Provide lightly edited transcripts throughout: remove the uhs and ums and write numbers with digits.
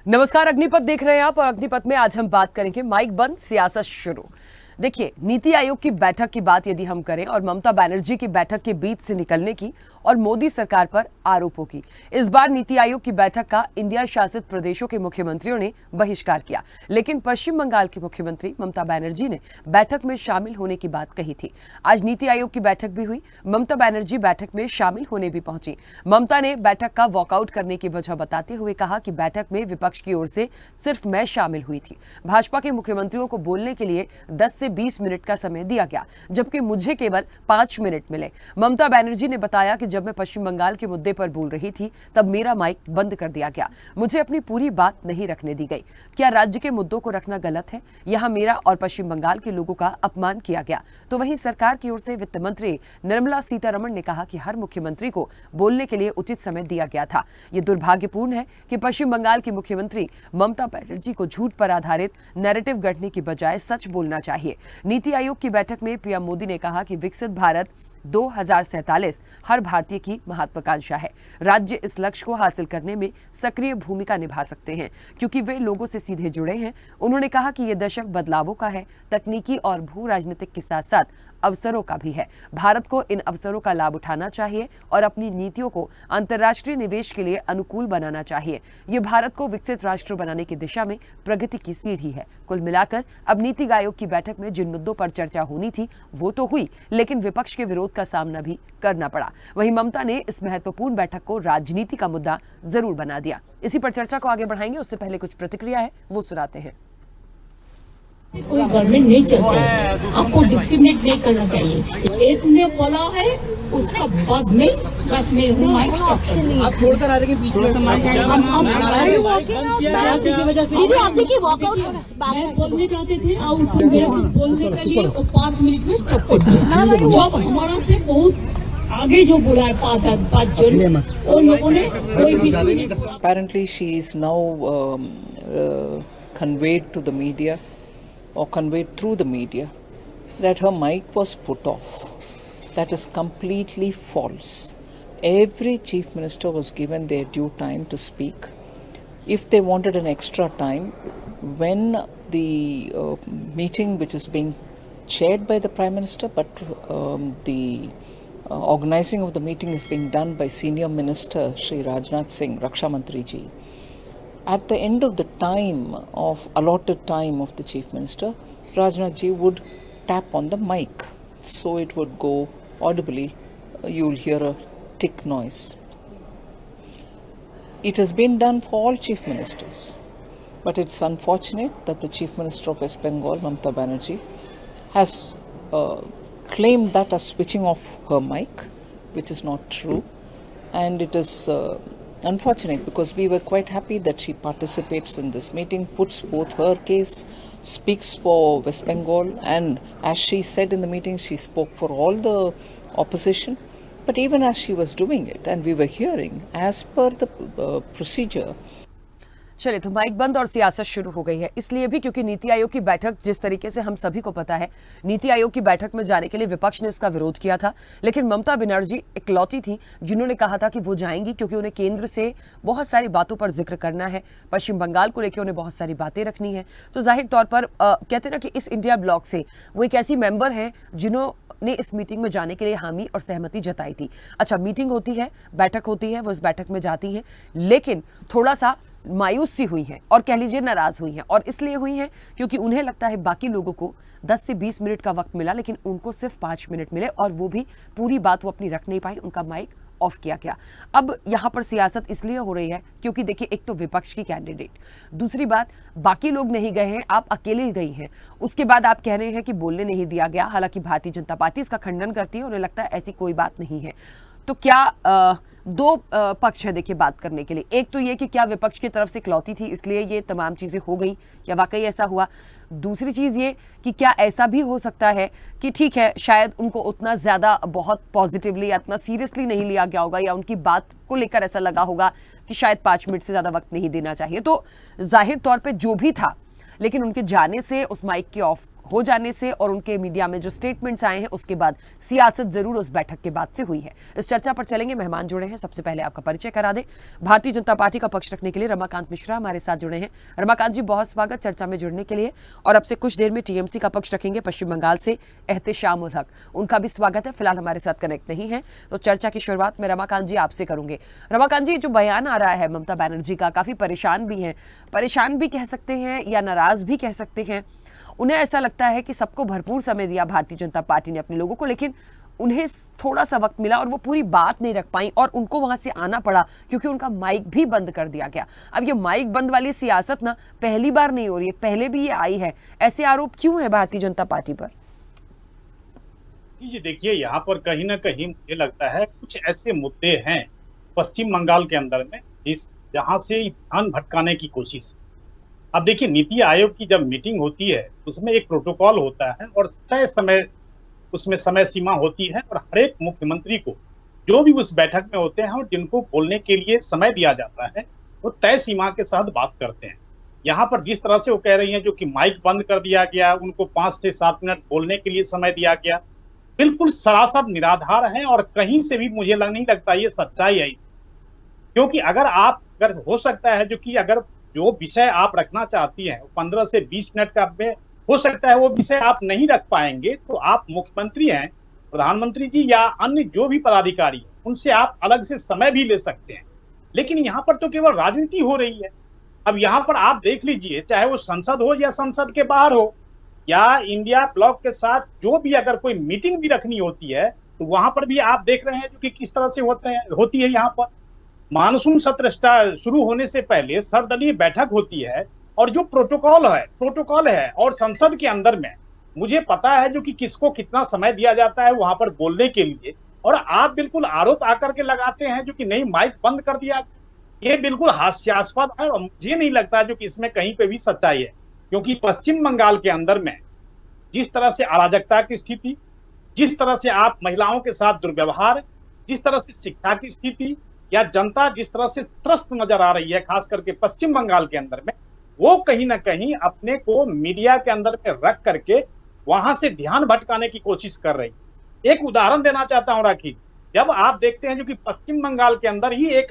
नमस्कार, अग्निपथ देख रहे हैं आप और अग्निपथ में आज हम बात करेंगे माइक बंद सियासत शुरू। देखिए, नीति आयोग की बैठक की बात यदि हम करें और ममता बनर्जी की बैठक के बीच से निकलने की और मोदी सरकार पर आरोपों की, इस बार नीति आयोग की बैठक का इंडिया शासित प्रदेशों के मुख्यमंत्रियों ने बहिष्कार किया, लेकिन पश्चिम बंगाल की मुख्यमंत्री ममता बनर्जी ने बैठक में शामिल होने की बात कही थी। आज नीति आयोग की बैठक भी हुई, ममता बनर्जी बैठक में शामिल होने भी पहुंची। ममता ने बैठक का वॉकआउट करने की वजह बताते हुए कहा कि बैठक में विपक्ष की ओर से सिर्फ मैं शामिल हुई थी। भाजपा के मुख्यमंत्रियों को बोलने के लिए 10 से 20 मिनट का समय दिया गया, जबकि मुझे केवल 5 मिनट मिले। ममता बनर्जी ने बताया कि जब मैं पश्चिम बंगाल के मुद्दे पर बोल रही थी तब मेरा माइक बंद कर दिया गया, मुझे अपनी पूरी बात नहीं रखने दी गई। क्या राज्य के मुद्दों को रखना गलत है? यहाँ मेरा और पश्चिम बंगाल के लोगों का अपमान किया गया। तो वहीं सरकार की ओर से वित्त मंत्री निर्मला सीतारमण ने कहा कि हर मुख्यमंत्री को बोलने के लिए उचित समय दिया गया था। ये दुर्भाग्यपूर्ण है कि पश्चिम बंगाल की मुख्यमंत्री ममता बनर्जी को झूठ पर आधारित नैरेटिव गढ़ने की बजाय सच बोलना चाहिए। नीति आयोग की बैठक में पीएम मोदी ने कहा कि विकसित भारत 2047 हर भारतीय की महत्वाकांक्षा है। राज्य इस लक्ष्य को हासिल करने में सक्रिय भूमिका निभा सकते हैं क्योंकि वे लोगों से सीधे जुड़े हैं। उन्होंने कहा कि यह दशक बदलावों का है, तकनीकी और भू राजनीतिक के साथ साथ अवसरों का भी है। भारत को इन अवसरों का लाभ उठाना चाहिए और अपनी नीतियों को अंतर्राष्ट्रीय निवेश के लिए अनुकूल बनाना चाहिए। ये भारत को विकसित राष्ट्र बनाने की दिशा में प्रगति की सीढ़ी है। कुल मिलाकर अब नीति आयोग की बैठक में जिन मुद्दों पर चर्चा होनी थी वो तो हुई, लेकिन विपक्ष के विरोध का सामना भी करना पड़ा। वहीं ममता ने इस महत्वपूर्ण बैठक को राजनीति का मुद्दा जरूर बना दिया। इसी पर चर्चा को आगे बढ़ाएंगे, उससे पहले कुछ प्रतिक्रिया है वो सुनाते हैं। कोई गवर्नमेंट नहीं चलता है, आपको डिस्क्रिमिनेट नहीं करना चाहिए। एक ने बोला है उसका बाद में बस मैं हूँ माइक स्टॉप कर दूं। आप छोड़कर आ रहे हैं बीच में। आप देखिए वॉकआउट मैं बोलने चाहते थे आउट मेरे को बोलने के लिए 5 मिनट में स्टॉप कर दिया। जब हमारा से बहुत आगे जो बोला है 5 जन उन लोगों ने कोई भी नहीं बोला। Apparently she is now conveyed to the media or conveyed through the media that her mic was put off. That is completely false. Every chief minister was given their due time to speak. If they wanted an extra time, when the meeting which is being chaired by the Prime Minister, but the organizing of the meeting is being done by Senior Minister Shri Rajnath Singh, Raksha Mantri ji. At the end of the time of allotted time of the Chief Minister, Rajnath ji would tap on the mic, so it would go audibly. You will hear a tick noise. It has been done for all Chief Ministers, but it's unfortunate that the Chief Minister of West Bengal, Mamata Banerjee, has claimed that as switching off her mic, which is not true, and it is unfortunate because we were quite happy that she participates in this meeting, puts forth her case, speaks for West Bengal, and as she said in the meeting, she spoke for all the opposition. But even as she was doing it, and we were hearing, as per the procedure, चलिए, तो mic बंद और सियासत शुरू हो गई है, इसलिए भी क्योंकि नीति आयोग की बैठक, जिस तरीके से हम सभी को पता है, नीति आयोग की बैठक में जाने के लिए विपक्ष ने इसका विरोध किया था, लेकिन ममता बनर्जी इकलौती थी जिन्होंने कहा था कि वो जाएंगी क्योंकि उन्हें केंद्र से बहुत सारी बातों पर जिक्र करना है, पश्चिम बंगाल को लेकर उन्हें बहुत सारी बातें रखनी है। तो जाहिर तौर पर कहते ना कि इस इंडिया ब्लॉक से वो एक ऐसी मेंबर हैं जिन्होंने इस मीटिंग में जाने के लिए हामी और सहमति जताई थी। अच्छा, मीटिंग होती है, बैठक होती है, वो इस बैठक में जाती हैं, लेकिन थोड़ा सा मायूस सी हुई हैं और कह लीजिए नाराज हुई हैं, और इसलिए हुई हैं क्योंकि उन्हें लगता है बाकी लोगों को 10 से 20 मिनट का वक्त मिला, लेकिन उनको सिर्फ 5 मिनट मिले और वो भी पूरी बात वो अपनी रख नहीं पाई, उनका माइक ऑफ किया गया। अब यहाँ पर सियासत इसलिए हो रही है क्योंकि देखिए, एक तो विपक्ष की कैंडिडेट, दूसरी बात बाकी लोग नहीं गए हैं, आप अकेले ही गई हैं, उसके बाद आप कह रहे हैं कि बोलने नहीं दिया गया। हालांकि भारतीय जनता पार्टी इसका खंडन करती है, उन्हें लगता है ऐसी कोई बात नहीं है। तो क्या दो पक्ष है देखिए बात करने के लिए। एक तो ये कि क्या विपक्ष की तरफ से इकलौती थी इसलिए ये तमाम चीज़ें हो गई, या वाकई ऐसा हुआ। दूसरी चीज़ ये कि क्या ऐसा भी हो सकता है कि ठीक है, शायद उनको उतना ज़्यादा बहुत पॉजिटिवली या इतना सीरियसली नहीं लिया गया होगा, या उनकी बात को लेकर ऐसा लगा होगा कि शायद 5 मिनट से ज़्यादा वक्त नहीं देना चाहिए। तो जाहिर तौर पर जो भी था, लेकिन उनके जाने से उस माइक के ऑफ हो जाने से और उनके मीडिया में जो स्टेटमेंट्स आए हैं उसके बाद सियासत जरूर उस बैठक के बाद से हुई है। इस चर्चा पर चलेंगे। मेहमान जुड़े हैं, सबसे पहले आपका परिचय करा दें। भारतीय जनता पार्टी का पक्ष रखने के लिए रमाकांत मिश्रा हमारे साथ जुड़े हैं। रमाकांत जी, बहुत स्वागत चर्चा में जुड़ने के लिए। और अब से कुछ देर में टीएमसी का पक्ष रखेंगे पश्चिम बंगाल से एहतेशाम उल हक, उनका भी स्वागत है। फिलहाल हमारे साथ कनेक्ट नहीं है, तो चर्चा की शुरुआत में रमाकांत जी आपसे करूंगे। रमाकांत जी, जो बयान आ रहा है ममता बनर्जी का, काफी परेशान भी हैं, परेशान भी कह सकते हैं या नाराज भी कह सकते हैं। उन्हें ऐसा लगता है कि सबको भरपूर समय दिया भारतीय जनता पार्टी ने अपने लोगों को, लेकिन उन्हें थोड़ा सा वक्त मिला और वो पूरी बात नहीं रख पाई और उनको वहां से आना पड़ा क्योंकि उनका माइक भी बंद कर दिया गया। अब ये माइक बंद वाली सियासत ना पहली बार नहीं हो रही है, पहले भी ये आई है। ऐसे आरोप क्यों है भारतीय जनता पार्टी पर? जी देखिए, यहाँ पर कहीं ना कहीं मुझे लगता है कुछ ऐसे मुद्दे हैं पश्चिम बंगाल के अंदर में जहाँ से ध्यान भटकाने की कोशिश। अब देखिए, नीति आयोग की जब मीटिंग होती है उसमें एक प्रोटोकॉल होता है और तय समय उसमें समय सीमा होती है और हर एक मुख्यमंत्री को जो भी उस बैठक में होते हैं और जिनको बोलने के लिए समय दिया जाता है वो तय सीमा के साथ बात करते हैं। यहाँ पर जिस तरह से वो कह रही हैं जो कि माइक बंद कर दिया गया, उनको 5 से 7 मिनट बोलने के लिए समय दिया गया, बिल्कुल सरासर निराधार है और कहीं से भी मुझे नहीं लगता ये सच्चाई है। क्योंकि अगर हो सकता है जो कि अगर जो विषय आप रखना चाहती हैं 15 से 20 मिनट का में हो सकता है वो विषय आप नहीं रख पाएंगे, तो आप मुख्यमंत्री हैं, प्रधानमंत्री जी या अन्य जो भी पदाधिकारी हैं उनसे आप अलग से समय भी ले सकते हैं। लेकिन यहाँ पर तो केवल राजनीति हो रही है। अब यहाँ पर आप देख लीजिए, चाहे वो संसद हो या संसद के बाहर हो या इंडिया ब्लॉक के साथ जो भी अगर कोई मीटिंग भी रखनी होती है तो वहां पर भी आप देख रहे हैं जो कि किस तरह से होती है। यहाँ पर मानसून सत्र शुरू होने से पहले सर्वदलीय बैठक होती है और जो प्रोटोकॉल है और संसद के अंदर में मुझे पता है जो कि किसको कितना समय दिया जाता है वहां पर बोलने के लिए, और आप बिल्कुल आरोप आकर के लगाते हैं जो कि नहीं माइक बंद कर दिया। ये बिल्कुल हास्यास्पद है और मुझे नहीं लगता जो कि इसमें कहीं पे भी सच्चाई है। क्योंकि पश्चिम बंगाल के अंदर में जिस तरह से अराजकता की स्थिति, जिस तरह से आप महिलाओं के साथ दुर्व्यवहार, जिस तरह से शिक्षा की स्थिति या जनता जिस तरह से त्रस्त नजर आ रही है खास करके पश्चिम बंगाल के अंदर में, वो कहीं ना कहीं अपने को मीडिया के अंदर में रख करके वहां से ध्यान भटकाने की कोशिश कर रही है। एक उदाहरण देना चाहता हूं राखी, जब आप देखते हैं जो कि पश्चिम बंगाल के अंदर ही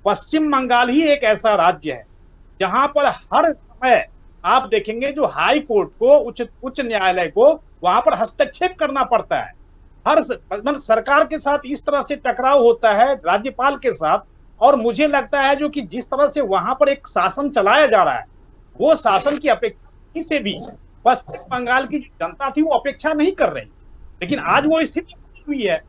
पश्चिम बंगाल ही एक ऐसा राज्य है जहां पर हर समय आप देखेंगे जो हाई कोर्ट को उच्च न्यायालय को वहां पर हस्तक्षेप करना पड़ता है। हर सरकार के साथ इस तरह से टकराव होता है राज्यपाल के साथ, और मुझे लगता है जो कि जिस तरह से वहां पर एक शासन चलाया जा रहा है वो शासन की अपेक्षा से भी पश्चिम बंगाल की जो जनता थी वो अपेक्षा नहीं कर रही। लेकिन आज वो स्थिति हुई है,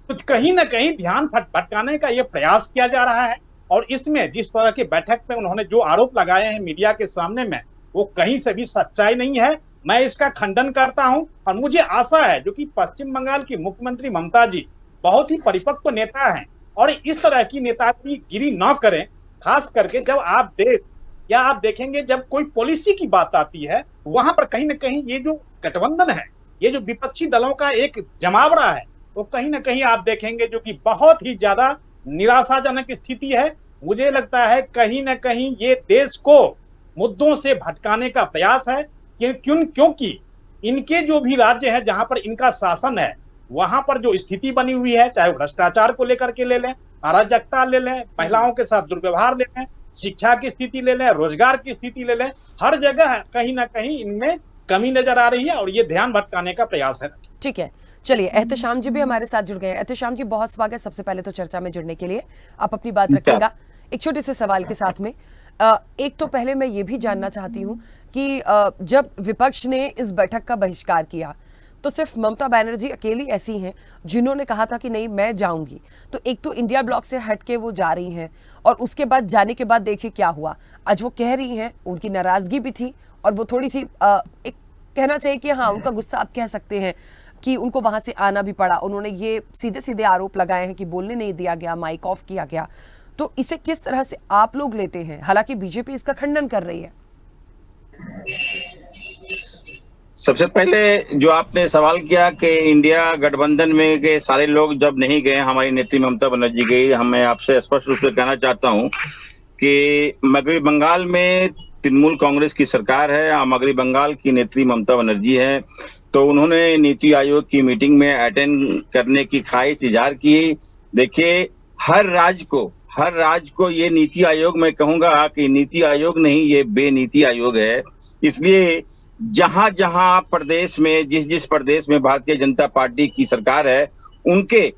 तो कहीं ना कहीं ध्यान भटकाने का ये प्रयास किया जा रहा है। और इसमें जिस तरह की बैठक में उन्होंने जो आरोप लगाए हैं मीडिया के सामने में, वो कहीं से भी सच्चाई नहीं है। मैं इसका खंडन करता हूं और मुझे आशा है जो कि पश्चिम बंगाल की मुख्यमंत्री ममता जी बहुत ही परिपक्व नेता हैं और इस तरह की नेतागिरी न करें। खास करके जब आप देखेंगे जब कोई पॉलिसी की बात आती है वहां पर कहीं ना कहीं ये जो गठबंधन है, ये जो विपक्षी दलों का एक जमावड़ा है, वो कहीं ना कहीं आप देखेंगे जो कि बहुत ही ज्यादा निराशाजनक स्थिति है। मुझे लगता है कहीं ना कहीं ये देश को मुद्दों से भटकाने का प्रयास है। क्योंकि इनके जो भी राज्य है जहां पर इनका शासन है वहां पर जो स्थिति बनी हुई है, चाहे भ्रष्टाचार को लेकर के ले लें, अराजकता ले लें, महिलाओं के साथ दुर्व्यवहार ले लें, शिक्षा की स्थिति ले लें, रोजगार की स्थिति ले लें, हर जगह कहीं ना कहीं इनमें कमी नजर आ रही है और ये ध्यान भटकाने का प्रयास है। ठीक है, चलिए एहतेशाम जी भी हमारे साथ जुड़ गए हैं। एहतेशाम जी, बहुत स्वागत सबसे पहले तो चर्चा में जुड़ने के लिए। आप अपनी बात रखिएगा एक छोटे से सवाल के साथ में। एक तो पहले मैं ये भी जानना चाहती हूँ कि जब विपक्ष ने इस बैठक का बहिष्कार किया तो सिर्फ ममता बनर्जी अकेली ऐसी हैं जिन्होंने कहा था कि नहीं मैं जाऊंगी। तो एक तो इंडिया ब्लॉक से हट के वो जा रही हैं और उसके बाद जाने के बाद देखिए क्या हुआ। आज वो कह रही हैं, उनकी नाराजगी भी थी और वो थोड़ी सी एक कहना चाहिए कि हाँ उनका गुस्सा आप कह सकते हैं कि उनको वहां से आना भी पड़ा। उन्होंने ये सीधे सीधे आरोप लगाए हैं कि बोलने नहीं दिया गया, माइक ऑफ किया गया। तो इसे किस तरह से आप लोग लेते हैं? हालांकि बीजेपी इसका खंडन कर रही है। सबसे पहले जो आपने सवाल किया कि इंडिया गठबंधन में के सारे लोग जब नहीं गए, हमारी नेत्री ममता बनर्जी गई, मैं आपसे स्पष्ट रूप से कहना चाहता हूं कि मगरबी बंगाल में तृणमूल कांग्रेस की सरकार है, मगरी बंगाल की नेत्री ममता बनर्जी है, तो उन्होंने नीति आयोग की मीटिंग में अटेंड करने की ख्वाहिश इजहार की। देखिए, हर राज्य को ये नीति आयोग, मैं कहूंगा कि नीति आयोग नहीं, ये बेनीति आयोग है। इसलिए जहां जहां प्रदेश में, जिस प्रदेश में भारतीय जनता पार्टी की सरकार है, उनके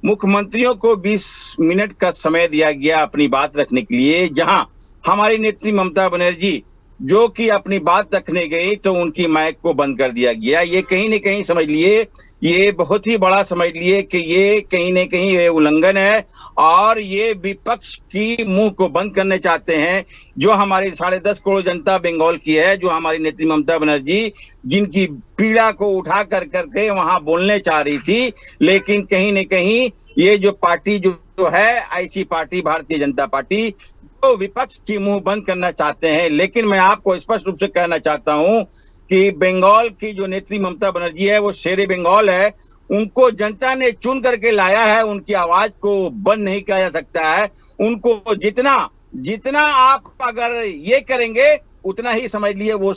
मुख्यमंत्रियों को 20 मिनट का समय दिया गया अपनी बात रखने के लिए। जहां हमारी नेत्री ममता बनर्जी जो कि अपनी बात रखने गई तो उनकी माइक को बंद कर दिया गया। ये कहीं न कहीं समझ लिए, ये बहुत ही बड़ा समझ लिए कि ये कहीं न कहीं ये उल्लंघन है और ये विपक्ष की मुंह को बंद करने चाहते हैं। जो हमारी 10.5 करोड़ जनता बंगाल की है, जो हमारी नेत्री ममता बनर्जी जिनकी पीड़ा को उठा करके वहां बोलने चाह रही थी, लेकिन कहीं न कहीं ये जो पार्टी जो है, ऐसी पार्टी भारतीय जनता पार्टी, तो विपक्ष की मुंह बंद करना चाहते हैं। लेकिन मैं आपको स्पष्ट रूप से कहना चाहता हूं कि बंगाल की जो नेत्री ममता बनर्जी है, वो शेरे बंगाल है। उनको जनता ने चुन करके लाया है, उनकी आवाज को बंद नहीं किया जा सकता है। उनको जितना आप अगर ये करेंगे उतना ही समझ लिए वो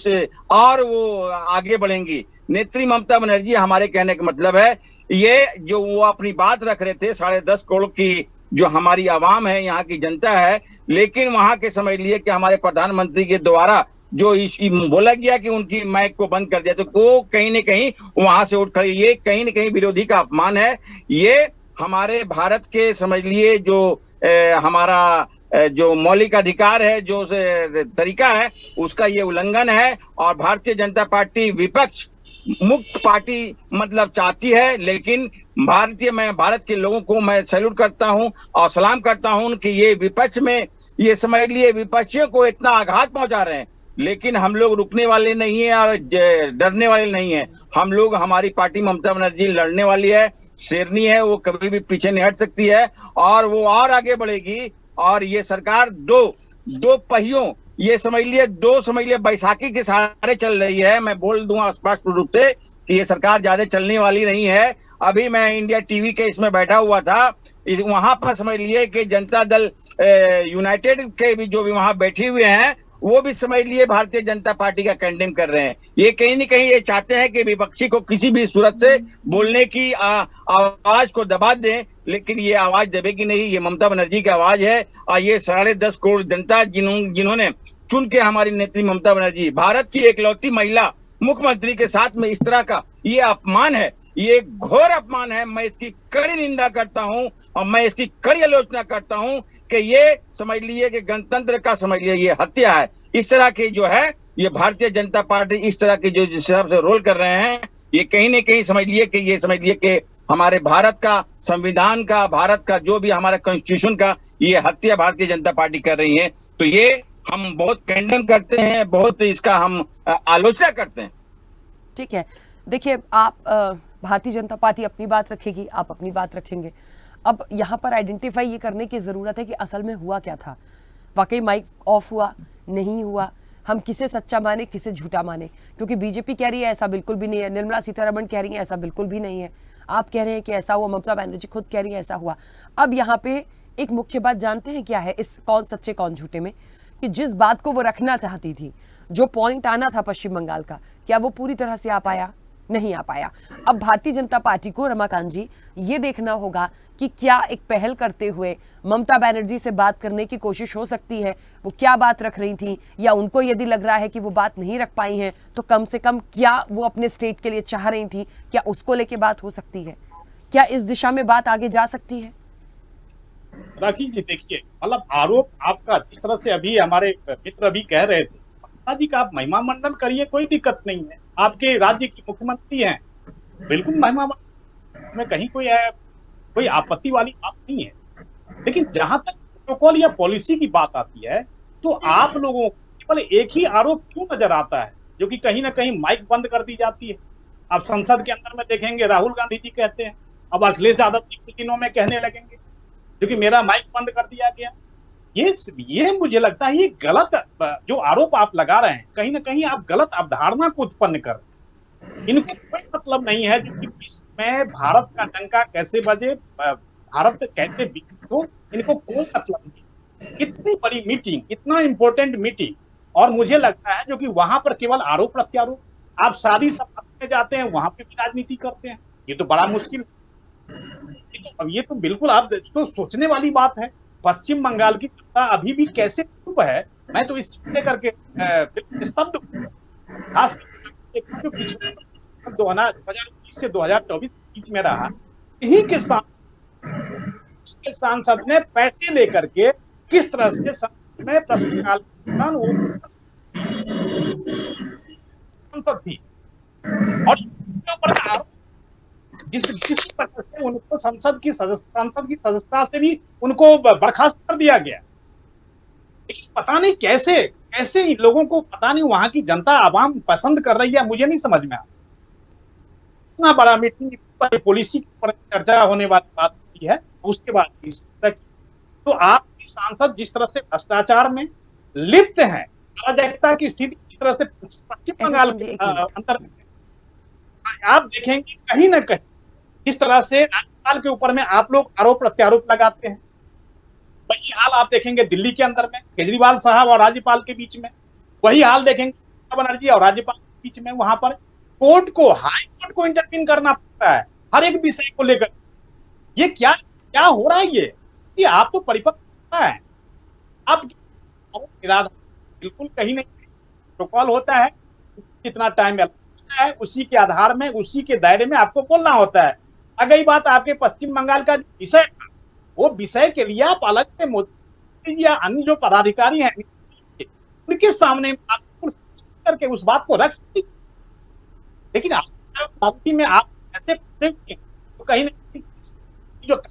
आगे बढ़ेंगी। नेत्री ममता बनर्जी, हमारे कहने का मतलब है, ये जो वो अपनी बात रख रहे थे 10.5 करोड़ की जो हमारी आवाम है, यहाँ की जनता है, लेकिन वहां के समझ लिए कि हमारे प्रधानमंत्री के द्वारा जो बोला गया कि उनकी माइक को बंद कर दिया, तो वो कहीं न कहीं वहां से उठ खड़ी। ये कहीं न कहीं विरोधी का अपमान है। ये हमारे भारत के समझ लिए जो हमारा जो मौलिक अधिकार है, जो तरीका है, उसका ये उल्लंघन है। और भारतीय जनता पार्टी विपक्ष मुक्त पार्टी मतलब चाहती है, लेकिन मैं भारत के लोगों को मैं सैल्यूट करता हूं और सलाम करता हूं कि ये विपक्ष में, ये समझ लिए विपक्षियों को इतना आघात पहुंचा रहे हैं, लेकिन हम लोग रुकने वाले नहीं है और डरने वाले नहीं है। हम लोग, हमारी पार्टी ममता बनर्जी लड़ने वाली है, शेरनी है, वो कभी भी पीछे नहीं हट सकती है और वो और आगे बढ़ेगी। और ये सरकार दो पहियों, ये समझ लिए बैसाखी के सहारे चल रही है। मैं बोल दूंगा स्पष्ट रूप से कि ये सरकार ज्यादा चलने वाली नहीं है। अभी मैं इंडिया टीवी के इसमें बैठा हुआ था, वहां पर समझ लिए कि जनता दल यूनाइटेड के भी जो भी वहां बैठे हुए हैं, वो भी समझ लिए भारतीय जनता पार्टी का कंडेम कर रहे हैं। ये कहीं न कहीं ये चाहते हैं कि विपक्षी को किसी भी सूरत से बोलने की आवाज को दबा दें, लेकिन ये आवाज दबेगी नहीं। ये ममता बनर्जी की आवाज है और ये 10.5 करोड़ जनता जिन्होंने चुन के हमारी नेत्री ममता बनर्जी, भारत की एकलौती महिला मुख्यमंत्री के साथ में इस तरह का ये अपमान है, ये घोर अपमान है। मैं इसकी कड़ी निंदा करता हूं और मैं इसकी कड़ी आलोचना करता हूं कि ये समझ लिए कि गणतंत्र का समझ लिए ये हत्या है। इस तरह की जो है ये भारतीय जनता पार्टी इस तरह की जो जिस हिसाब से रोल कर रहे हैं, ये कहीं न कहीं समझ लिए कि हमारे भारत का संविधान का, भारत का जो भी हमारा कॉन्स्टिट्यूशन का ये हत्या भारतीय जनता पार्टी कर रही है। तो ये हम बहुत कंडेम करते हैं, बहुत इसका हम आलोचना करते हैं। ठीक है, देखिए, आप भारतीय जनता पार्टी अपनी बात रखेगी, आप अपनी बात रखेंगे। अब यहाँ पर आइडेंटिफाई ये करने की ज़रूरत है कि असल में हुआ क्या था। वाकई माइक ऑफ हुआ, नहीं हुआ, हम किसे सच्चा माने किसे झूठा माने, क्योंकि बीजेपी कह रही है ऐसा बिल्कुल भी नहीं है, निर्मला सीतारमण कह रही है ऐसा बिल्कुल भी नहीं है, आप कह रहे हैं कि ऐसा हुआ, ममता बनर्जी खुद कह रही है ऐसा हुआ। अब यहाँ पे एक मुख्य बात जानते हैं क्या है इस कौन सच्चे कौन झूठे में, कि जिस बात को वो रखना चाहती थी, जो पॉइंट आना था पश्चिम बंगाल का, क्या वो पूरी तरह से आ पाया? नहीं आ पाया। अब भारतीय जनता पार्टी को, रमाकांत जी, ये देखना होगा कि क्या एक पहल करते हुए ममता बनर्जी से बात करने की कोशिश हो सकती है। वो क्या बात रख रही थी, या उनको यदि लग रहा है कि वो बात नहीं रख पाई हैं, तो कम से कम क्या वो अपने स्टेट के लिए चाह रही थी, क्या उसको लेके बात हो सकती है? क्या इस दिशा में बात आगे जा सकती है? राखी जी, देखिए, मतलब आरोप आपका जिस तरह से अभी हमारे मित्र भी कह रहे थे, ममता जी का आप महिमा मंडन करिए, कोई दिक्कत नहीं है, आपके राज्य की मुख्यमंत्री हैं, बिल्कुल महिमा मंडन में कहीं कोई आपत्ति वाली बात नहीं है। लेकिन जहां तक प्रोटोकॉल या पॉलिसी की बात आती है, तो आप लोगों को केवल एक ही आरोप क्यों नजर आता है, जो कि कहीं ना कहीं माइक बंद कर दी जाती है। अब संसद के अंदर में देखेंगे, राहुल गांधी जी कहते हैं, अब अखिलेश यादव जी कुछ दिनों में कहने लगेंगे क्योंकि मेरा माइक बंद कर दिया गया। ये मुझे लगता है ये गलत जो आरोप आप लगा रहे हैं, कहीं ना कहीं आप गलत अवधारणा को उत्पन्न कर रहे हैं। इनको कोई मतलब नहीं है कि विश्व में भारत का डंका कैसे बजे, भारत कैसे विकसित हो, इनको कोई मतलब नहीं। इतनी बड़ी मीटिंग, इतना इंपॉर्टेंट मीटिंग, और मुझे लगता है जो कि वहां पर केवल आरोप प्रत्यारोप, आप शादी समारोह में जाते हैं वहां पे भी राजनीति करते हैं, ये तो बड़ा मुश्किल। ये तो बिल्कुल आप तो सोचने वाली बात है। पश्चिम बंगाल की जनता अभी भी कैसे चुप है, मैं तो इस लेकर के स्तब्ध हूं। खास जो पिछले 2019 से 2024 के बीच में रहा, यही के सांसद ने पैसे लेकर के किस तरह से संसद में प्रश्नकाल के दौरान वो सांसद थी और किसी प्रकार से उनको संसद की सदस्यता से भी उनको बर्खास्त कर दिया गया। लेकिन पता नहीं कैसे इन लोगों को, पता नहीं वहां की जनता आवाम पसंद कर रही है, मुझे नहीं समझ में आता। इतना बड़ा मीटिंग पर पॉलिसी पर चर्चा होने वाली बात होती है, उसके बाद इस तरह की, तो आपकी सांसद जिस तरह से भ्रष्टाचार में लिप्त है, अराजकता की स्थिति जिस तरह से पश्चिम बंगाल के अंदर आप देखेंगे कहीं ना कहीं इस तरह से राज्यपाल के ऊपर में आप लोग आरोप प्रत्यारोप लगाते हैं। वही हाल आप देखेंगे दिल्ली के अंदर में केजरीवाल साहब और राज्यपाल के बीच में, वही हाल देखेंगे ममता बनर्जी और राज्यपाल के बीच में। वहां पर कोर्ट को, हाई कोर्ट को इंटरवीन करना पड़ता है हर एक विषय को लेकर। ये क्या हो रहा है? ये आप तो परिपक्व है, आप इरादा बिल्कुल कहीं नहीं। प्रोटोकॉल होता है, कितना टाइम लगता है, उसी के आधार में, उसी के दायरे में आपको बोलना होता है। अगली बात आपके पश्चिम बंगाल का विषय था, वो विषय के लिए आप अलग से मोदी या अन्य जो पदाधिकारी हैं उनके सामने आप करके उस बात को रख सकते, लेकिन आप में आप ऐसे तो कहीं ना कहीं जो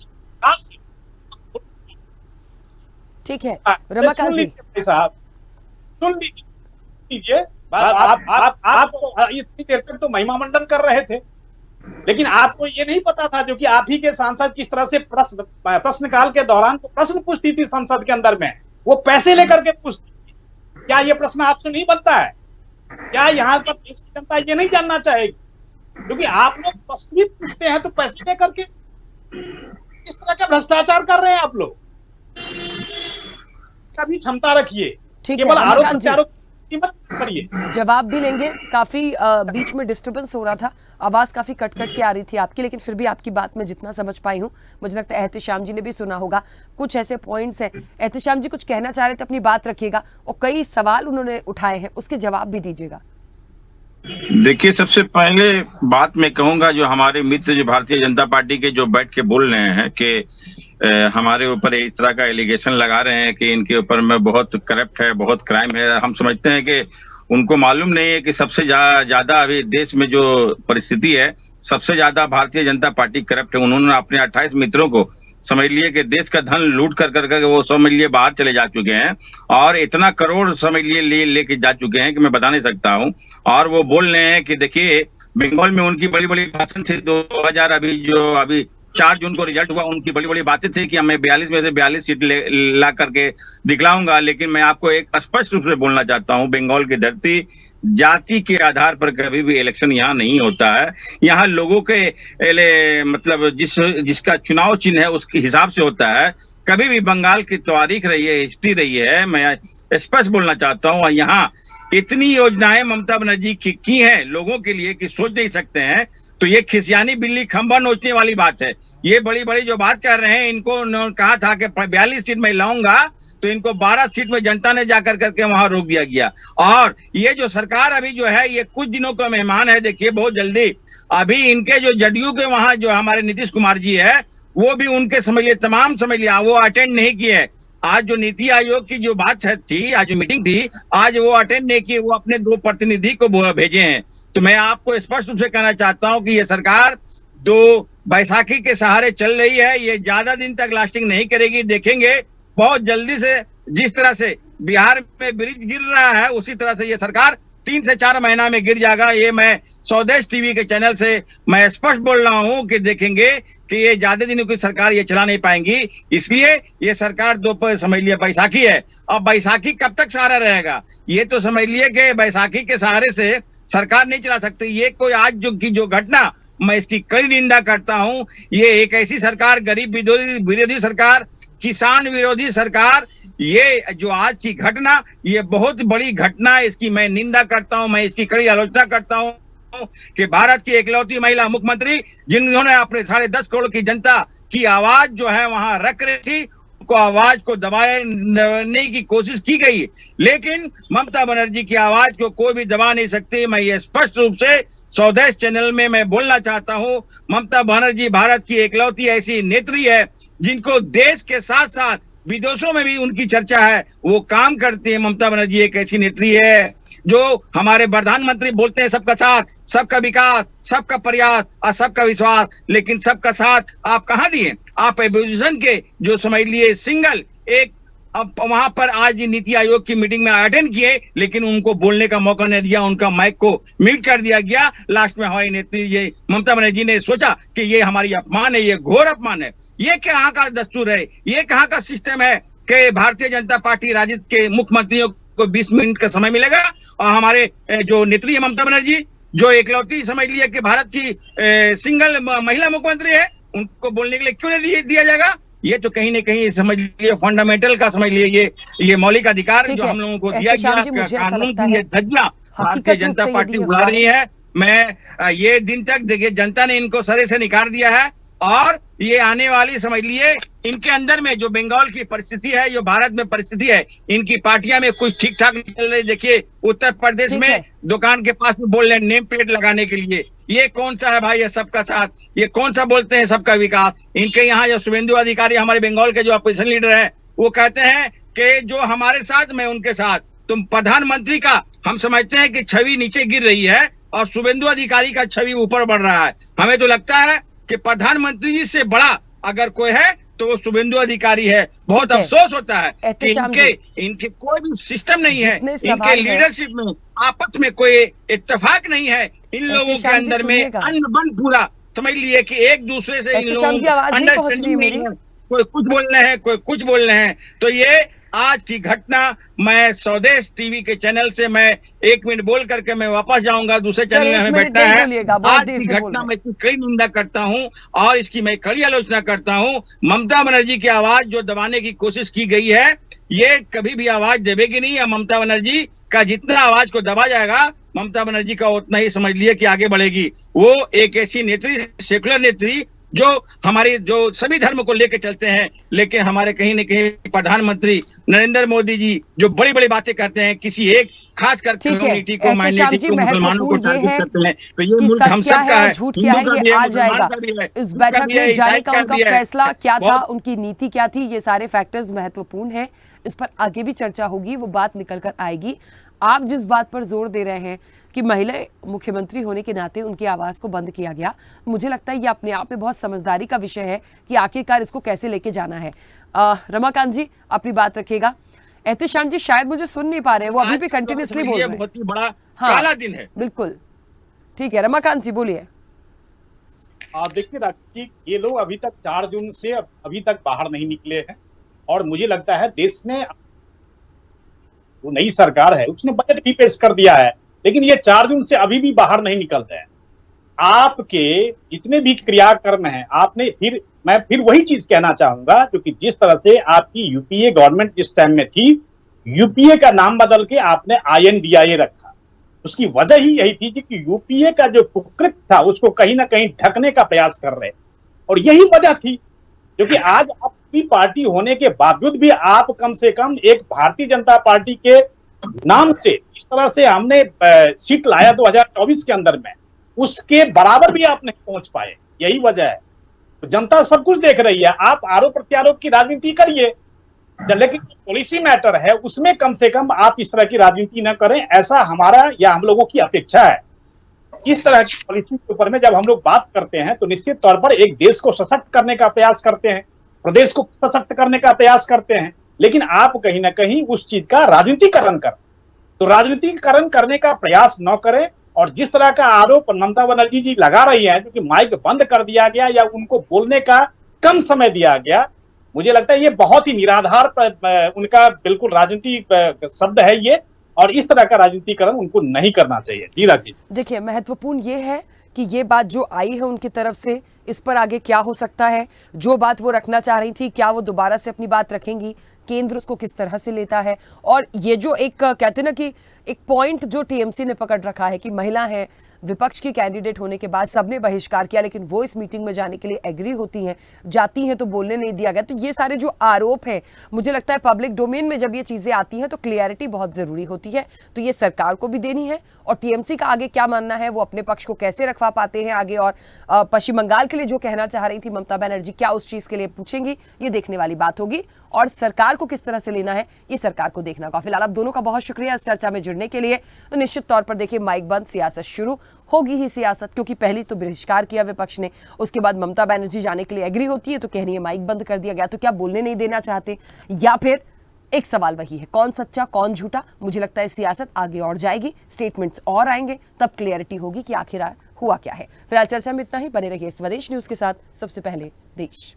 ठीक है रमाकांत जी साहब सुन लीजिए, आप इतनी देर तक तो महिमा मंडन कर रहे थे, लेकिन आपको ये नहीं पता था जो कि आप ही के सांसद किस तरह से प्रश्नकाल के दौरान तो प्रश्न पूछती थी संसद के अंदर में, वो पैसे लेकर के पूछती थी। क्या ये प्रश्न आपसे नहीं बनता है? क्या यहाँ पर देश की जनता ये नहीं जानना चाहेगी? क्योंकि आप लोग प्रश्न भी पूछते हैं तो पैसे लेकर के किस तरह का भ्रष्टाचार कर रहे हैं आप लोग, कभी क्षमता रखिए, केवल आरोप प्रत्यारोप मत करिए। जवाब भी लेंगे। काफी बीच में डिस्टर्बेंस हो रहा था, आवाज काफी कट के आ रही थी आपकी, लेकिन फिर भी आपकी बात में जितना समझ पाई हूँ, मुझे लगता है एहतेशाम जी ने भी सुना होगा। कुछ ऐसे पॉइंट्स हैं, एहतेशाम जी कुछ कहना चाह रहे थे, अपनी बात रखिएगा, और कई सवाल उन्होंने उठाए हैं, उसके जवाब भी दीजिएगा। देखिए, सबसे पहले बात मैं कहूंगा, जो हमारे मित्र जो भारतीय जनता पार्टी के जो बैठ के बोल रहे हैं कि हमारे ऊपर इस तरह का एलिगेशन लगा रहे हैं कि इनके ऊपर में बहुत करप्ट है, बहुत क्राइम है। हम समझते हैं कि उनको मालूम नहीं है कि सबसे ज्यादा अभी देश में जो परिस्थिति है, सबसे ज्यादा भारतीय जनता पार्टी करप्ट है। उन्होंने अपने 28 मित्रों को समझ लिए कि देश का धन लूट कर वो समझ लिए बाहर चले जा चुके हैं, और इतना करोड़ समझ लिए लेके जा चुके हैं कि मैं बता नहीं सकता हूं। और वो बोल रहे हैं कि देखिए, बंगाल में उनकी बड़ी बड़ी भाषण थी 2000 अभी 4 जून को रिजल्ट हुआ, उनकी बड़ी बड़ी बातें थी कि मैं 42 में से 42 सीट ला करके दिखलाऊंगा। लेकिन मैं आपको एक स्पष्ट रूप से बोलना चाहता हूं, बंगाल की धरती जाति के आधार पर कभी भी इलेक्शन यहाँ नहीं होता है। यहाँ लोगों के मतलब जिसका चुनाव चिन्ह है उसके हिसाब से होता है। कभी भी बंगाल की तारीख रही है, हिस्ट्री रही है, मैं स्पष्ट बोलना चाहता हूँ। यहाँ इतनी योजनाएं ममता बनर्जी की हैं लोगों के लिए कि सोच नहीं सकते हैं। तो ये खिसियानी बिल्ली खंभा नोचने वाली बात है। ये बड़ी बड़ी जो बात कर रहे हैं, इनको कहा था कि 42 सीट में लाऊंगा, तो इनको 12 सीट में जनता ने जाकर करके वहां रोक दिया गया। और ये जो सरकार अभी जो है, ये कुछ दिनों का मेहमान है। देखिए, बहुत जल्दी अभी इनके जो जदयू के वहां जो हमारे नीतीश कुमार जी है, वो भी उनके समझ लिया वो अटेंड नहीं किए। आज जो नीति आयोग की जो बात थी, आज जो मीटिंग थी, आज वो अटेंड नहीं की, वो अपने 2 प्रतिनिधि को भेजे हैं। तो मैं आपको स्पष्ट रूप से कहना चाहता हूं कि ये सरकार 2 बैसाखी के सहारे चल रही है। ये ज्यादा दिन तक लास्टिंग नहीं करेगी। देखेंगे बहुत जल्दी से, जिस तरह से बिहार में ब्रिज गिर रहा है, उसी तरह से ये सरकार 3 से 4 महीना में गिर जाएगा। ये मैं स्वदेश टीवी के चैनल से मैं स्पष्ट बोल रहा हूं कि देखेंगे कि ये ज्यादा दिनों की सरकार ये चला नहीं पाएंगी। इसलिए ये सरकार 2 समझ लिया बैसाखी है। अब बैसाखी कब तक सहारा रहेगा? ये तो समझ लिए कि बैसाखी के सहारे से सरकार नहीं चला सकती। ये कोई आज जो घटना, मैं इसकी कड़ी निंदा करता हूं। ये एक ऐसी सरकार, गरीब विरोधी सरकार, किसान विरोधी सरकार, ये जो आज की घटना, ये बहुत बड़ी घटना है, इसकी मैं निंदा करता हूं, मैं इसकी कड़ी आलोचना करता हूं कि भारत की एकलौती महिला मुख्यमंत्री जिन्होंने अपने 10.5 करोड़ की जनता की आवाज जो है वहां रख रही थी, को आवाज को दबाने की कोशिश की गई, लेकिन ममता बनर्जी की आवाज को कोई भी दबा नहीं सकती। मैं ये स्पष्ट रूप से स्वदेश चैनल में मैं बोलना चाहता हूं, ममता बनर्जी भारत की एकलौती ऐसी नेत्री है जिनको देश के साथ साथ विदेशों में भी उनकी चर्चा है, वो काम करती है। ममता बनर्जी एक ऐसी नेत्री है जो हमारे प्रधानमंत्री बोलते हैं सबका साथ, सबका विकास, सबका प्रयास और सबका विश्वास, लेकिन सबका साथ आप कहां दिए? आप एपोजिशन के जो समझ लिए सिंगल एक, अब वहां पर आज नीति आयोग की मीटिंग में अटेंड किए, लेकिन उनको बोलने का मौका नहीं दिया, उनका माइक को म्यूट कर दिया गया। लास्ट में हमारी नेत्री ये ममता बनर्जी ने सोचा कि ये हमारी अपमान है, ये घोर अपमान है। ये कहाँ का दस्तूर है, ये कहाँ का सिस्टम है कि भारतीय जनता पार्टी राज्य के मुख्यमंत्रियों को 20 मिनट का समय मिलेगा और हमारे जो नेत्री है ममता बनर्जी, जो एकलौती समझ लिया कि भारत की सिंगल महिला मुख्यमंत्री है, उनको बोलने के लिए क्यों नहीं दिया जाएगा? ये तो कहीं न कहीं समझ लिए फंडामेंटल का समझ लिए ये मौलिक अधिकार जो हम लोगों को दिया गया, कानून की ये धज्जियां भारतीय जनता पार्टी उड़ा रही है। मैं ये दिन तक देखिए जनता ने इनको सरे से निकाल दिया है और ये आने वाली समझ लिए इनके अंदर में जो बंगाल की परिस्थिति है, जो भारत में परिस्थिति है, इनकी पार्टियां में कुछ ठीक ठाक निकल रही। देखिए उत्तर प्रदेश में दुकान के पास में बोल रहे हैं नेम प्लेट लगाने के लिए, ये कौन सा है भाई? ये सबका साथ, ये कौन सा बोलते हैं सबका विकास? इनके यहाँ जो शुभेंदु अधिकारी हमारे बंगाल के जो अपोजिशन लीडर है, वो कहते हैं कि जो हमारे साथ मैं उनके साथ। तुम प्रधानमंत्री का हम समझते हैं कि छवि नीचे गिर रही है और शुभेंदु अधिकारी का छवि ऊपर बढ़ रहा है। हमें तो लगता है कि प्रधानमंत्री जी से बड़ा अगर कोई है तो वो शुभेंदु अधिकारी है। बहुत अफसोस होता है कि इनके कोई भी सिस्टम नहीं है, इनके लीडरशिप में आपस में कोई इत्तेफाक नहीं है। इन लोगों के अंदर में अन्न बन पूरा समझ लिए कि एक दूसरे से इन लोगों की अंडरस्टैंडिंग नहीं है, कोई कुछ बोल रहे हैं, कोई कुछ बोल रहे हैं। तो ये आज की घटना, मैं स्वदेश टीवी के चैनल से मैं 1 मिनट बोल करके मैं वापस जाऊंगा, दूसरे चैनल में हमें बैठना है। आज की घटना में कई निंदा करता हूं और इसकी मैं कड़ी आलोचना करता हूं। ममता बनर्जी की आवाज जो दबाने की कोशिश की गई है, ये कभी भी आवाज दबेगी नहीं। या ममता बनर्जी का जितना आवाज को दबा जाएगा, ममता बनर्जी का उतना ही समझ लिए कि आगे बढ़ेगी। वो एक ऐसी नेत्री, सेकुलर नेत्री जो हमारी जो सभी धर्म को लेकर चलते हैं, लेकिन हमारे कहीं न कहीं प्रधानमंत्री नरेंद्र मोदी जी जो बड़ी बड़ी बातें कहते हैं, किसी एक खास कर कम्युनिटी को, माइनॉरिटी को, मुसलमानों को टारगेट करते हैं, तो ये मुल्क हम सब का है, झूठ क्या है, ये आ जाएगा। इस बैठक में जाने का उनका फैसला क्या था, उनकी नीति क्या थी, ये सारे फैक्टर्स महत्वपूर्ण हैं। इस पर आगे भी चर्चा होगी, वो बात निकल कर आएगी। आप जिस बात पर जोर दे रहे हैं कि महिला मुख्यमंत्री होने के नाते उनकी आवाज को बंद किया गया, मुझे लगता है ये अपने आप में बहुत समझदारी का विषय है कि आखिरकार इसको कैसे लेके जाना है। रमाकांत जी अपनी बात रखिएगा। एहतेशाम जी शायद मुझे सुन नहीं पा रहे, वो अभी भी कंटिन्यूसली बोल रहे हैं। बहुत ही बड़ा काला दिन है। बिल्कुल ठीक है, रमाकांत जी बोलिए। देखिए राखी, ये लोग अभी तक 4 जून से अभी तक बाहर नहीं निकले हैं और मुझे लगता है देश ने, वो नई सरकार है उसने बजट भी पेश कर दिया है, लेकिन ये 4 जून से अभी भी बाहर नहीं निकल रहे हैं। आपके जितने भी क्रियाकर्म हैं, आपने मैं फिर वही चीज कहना चाहूंगा, क्योंकि जिस तरह से आपकी यूपीए गवर्नमेंट जिस टाइम में थी, यूपीए का नाम बदल के आपने INDIA रखा। उसकी वजह ही यही थी कि यूपीए का जो कुकृत्य था उसको कहीं ना कहीं ढकने का प्रयास कर रहे, और यही वजह थी। क्योंकि आज आपकी पार्टी होने के बावजूद भी आप कम से कम एक भारतीय जनता पार्टी के नाम से इस तरह से हमने सीट लाया 2024 के अंदर में, उसके बराबर भी आप नहीं पहुंच पाए। यही वजह है। तो जनता सब कुछ देख रही है। आप आरोप प्रत्यारोप की राजनीति करिए, लेकिन पॉलिसी मैटर है उसमें कम से कम आप इस तरह की राजनीति न करें, ऐसा हमारा या हम लोगों की अपेक्षा है। इस तरह की पॉलिसी के ऊपर में जब हम लोग बात करते हैं तो निश्चित तौर पर एक देश को सशक्त करने का प्रयास करते हैं, प्रदेश को सशक्त करने का प्रयास करते हैं, लेकिन आप कहीं ना कहीं उस चीज का राजनीतिकरण करें। तो राजनीतिकरण करने का प्रयास न करें। और जिस तरह का आरोप ममता बनर्जी जी लगा रही है, क्योंकि माइक बंद कर दिया गया या उनको बोलने का कम समय दिया गया, मुझे लगता है ये बहुत ही निराधार उनका बिल्कुल राजनीति शब्द है ये, और इस तरह का राजनीतिकरण उनको नहीं करना चाहिए। जी राखी, देखिए महत्वपूर्ण ये है कि ये बात जो आई है उनकी तरफ से, इस पर आगे क्या हो सकता है, जो बात वो रखना चाह रही थी क्या वो दोबारा से अपनी बात रखेंगी, केंद्र उसको किस तरह से लेता है। और ये जो एक कहते हैं ना कि एक पॉइंट जो टीएमसी ने पकड़ रखा है कि महिला है, विपक्ष की कैंडिडेट होने के बाद सबने बहिष्कार किया, लेकिन वो इस मीटिंग में जाने के लिए एग्री होती हैं, जाती हैं तो बोलने नहीं दिया गया। तो ये सारे जो आरोप हैं, मुझे लगता है पब्लिक डोमेन में जब ये चीजें आती हैं तो क्लियरिटी बहुत जरूरी होती है। तो ये सरकार को भी देनी है, और टीएमसी का आगे क्या मानना है, वो अपने पक्ष को कैसे रखवा पाते हैं आगे, और पश्चिम बंगाल के लिए जो कहना चाह रही थी ममता बनर्जी, क्या उस चीज के लिए पूछेंगी, ये देखने वाली बात होगी। और सरकार को किस तरह से लेना है, ये सरकार को देखना होगा। फिलहाल आप दोनों का बहुत शुक्रिया इस चर्चा में जुड़ने के लिए। तो निश्चित तौर पर देखिए, माइक बंद, सियासत शुरू होगी ही सियासत, क्योंकि पहली तो बहिष्कार किया विपक्ष ने, उसके बाद ममता बनर्जी जाने के लिए एग्री होती है तो कह रही है माइक बंद कर दिया गया। तो क्या बोलने नहीं देना चाहते, या फिर एक सवाल वही है, कौन सच्चा कौन झूठा। मुझे लगता है सियासत आगे और जाएगी, स्टेटमेंट्स और आएंगे, तब क्लियरिटी होगी कि आखिर हुआ क्या है। फिलहाल चर्चा में इतना ही। बने रहिए स्वदेश न्यूज के साथ, सबसे पहले देश।